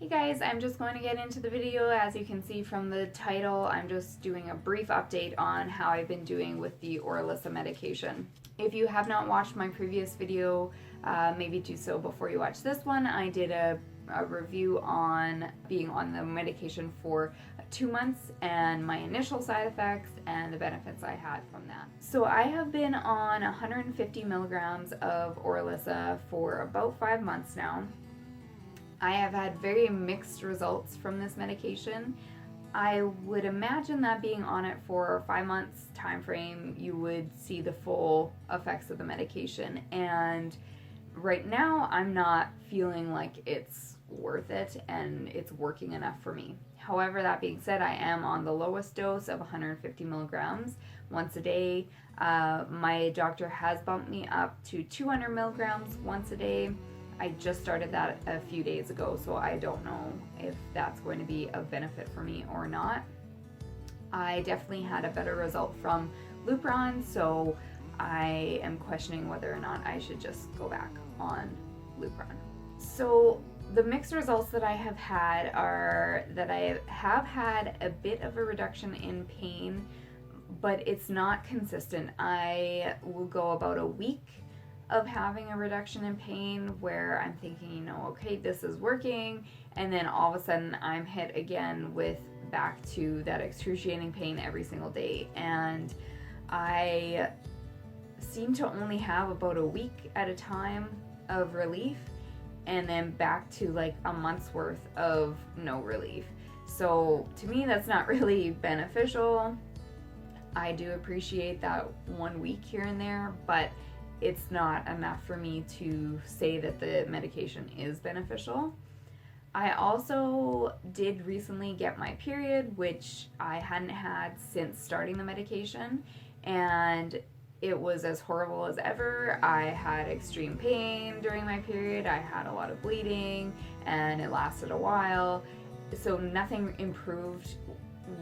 Hey guys, I'm just going to get into the video. As you can see from the title, I'm just doing a brief update on how I've been doing with the Orilissa medication. If you have not watched my previous video, maybe do so before you watch this one. I did a review on being on the medication for 2 months and my initial side effects and the benefits I had from that. So I have been on 150 milligrams of Orilissa for about 5 months now. I have had very mixed results from this medication. I would imagine that being on it for 5 months time frame, you would see the full effects of the medication. And right now, I'm not feeling like it's worth it and it's working enough for me. However, that being said, I am on the lowest dose of 150 milligrams once a day. My doctor has bumped me up to 200 milligrams once a day. I just started that a few days ago, so I don't know if that's going to be of benefit for me or not. I definitely had a better result from Lupron, so I am questioning whether or not I should just go back on Lupron. So the mixed results that I have had are that I have had a bit of a reduction in pain, but it's not consistent. I will go about a week of having a reduction in pain where I'm thinking, okay, this is working, and then all of a sudden I'm hit again with back to that excruciating pain every single day. And I seem to only have about a week at a time of relief, and then back to like a month's worth of no relief. So to me, that's not really beneficial. I do appreciate that 1 week here and there, but it's not enough for me to say that the medication is beneficial. I also did recently get my period, which I hadn't had since starting the medication, and it was as horrible as ever. I had extreme pain during my period, I had a lot of bleeding, and it lasted a while, so nothing improved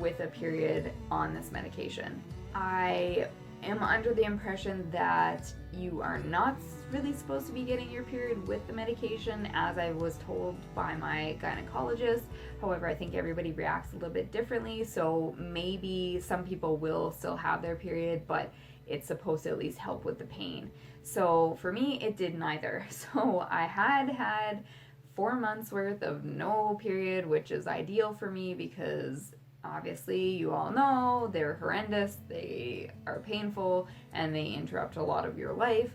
with a period on this medication. I am under the impression that you are not really supposed to be getting your period with the medication, as I was told by my gynecologist. However, I think everybody reacts a little bit differently, so maybe some people will still have their period, but it's supposed to at least help with the pain. So for me, it did neither. So I had 4 months worth of no period, which is ideal for me because obviously, you all know they're horrendous, they are painful, and they interrupt a lot of your life.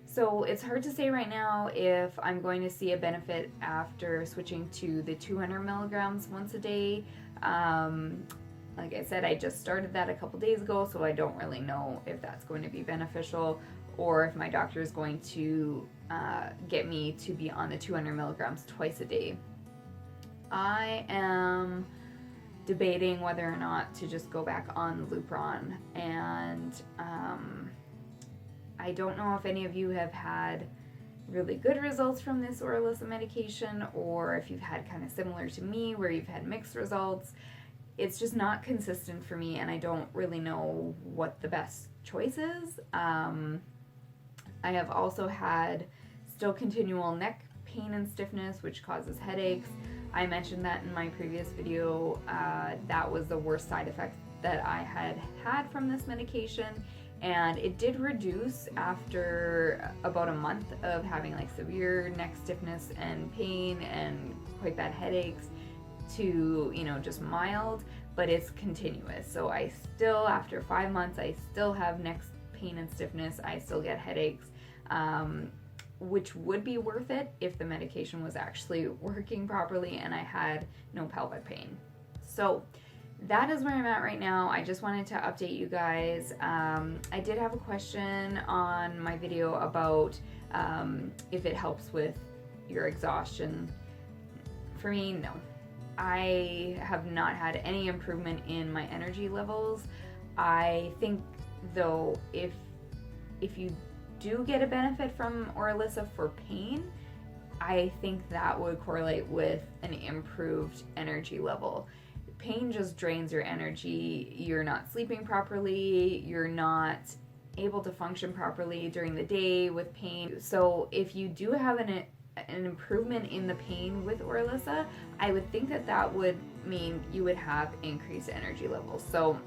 So it's hard to say right now if I'm going to see a benefit after switching to the 200 milligrams once a day. Like I said, I just started that a couple days ago, so I don't really know if that's going to be beneficial or if my doctor is going to get me to be on the 200 milligrams twice a day. I am debating whether or not to just go back on Lupron, and I don't know if any of you have had really good results from this Orilissa medication, or if you've had kind of similar to me where you've had mixed results. It's just not consistent for me, and I don't really know what the best choice is. I have also had still continual neck pain and stiffness, which causes headaches. I mentioned that in my previous video. That was the worst side effect that I had from this medication, and it did reduce after about a month of having like severe neck stiffness and pain and quite bad headaches to, just mild, but it's continuous. So I still, after 5 months, I still have neck pain and stiffness. I still get headaches. Which would be worth it if the medication was actually working properly and I had no pelvic pain. So that is where I'm at right now. I just wanted to update you guys. I did have a question on my video about if it helps with your exhaustion. For me, no. I have not had any improvement in my energy levels. I think, though, if you do get a benefit from Orilissa for pain, I think that would correlate with an improved energy level. Pain just drains your energy. You're not sleeping properly. You're not able to function properly during the day with pain. So if you do have an improvement in the pain with Orilissa, I would think that that would mean you would have increased energy levels. So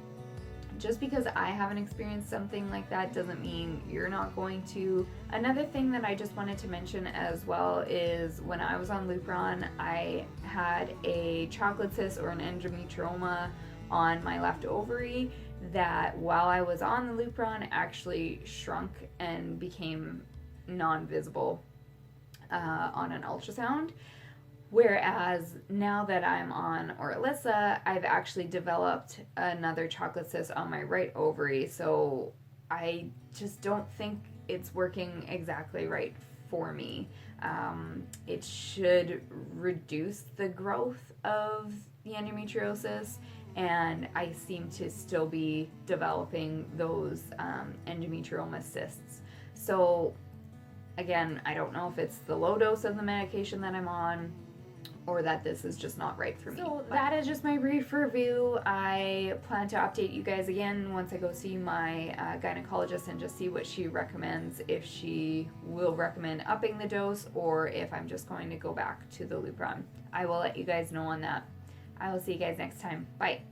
just because I haven't experienced something like that doesn't mean you're not going to. Another thing that I just wanted to mention as well is when I was on Lupron, I had a chocolate cyst or an endometrioma on my left ovary that while I was on the Lupron actually shrunk and became non-visible on an ultrasound. Whereas now that I'm on Orilissa, I've actually developed another chocolate cyst on my right ovary. So I just don't think it's working exactly right for me. It should reduce the growth of the endometriosis, and I seem to still be developing those endometrioma cysts. So again, I don't know if it's the low dose of the medication that I'm on or that this is just not right for me. So that is just my brief review. I plan to update you guys again once I go see my gynecologist and just see what she recommends, if she will recommend upping the dose or if I'm just going to go back to the Lupron. I will let you guys know on that. I will see you guys next time. Bye.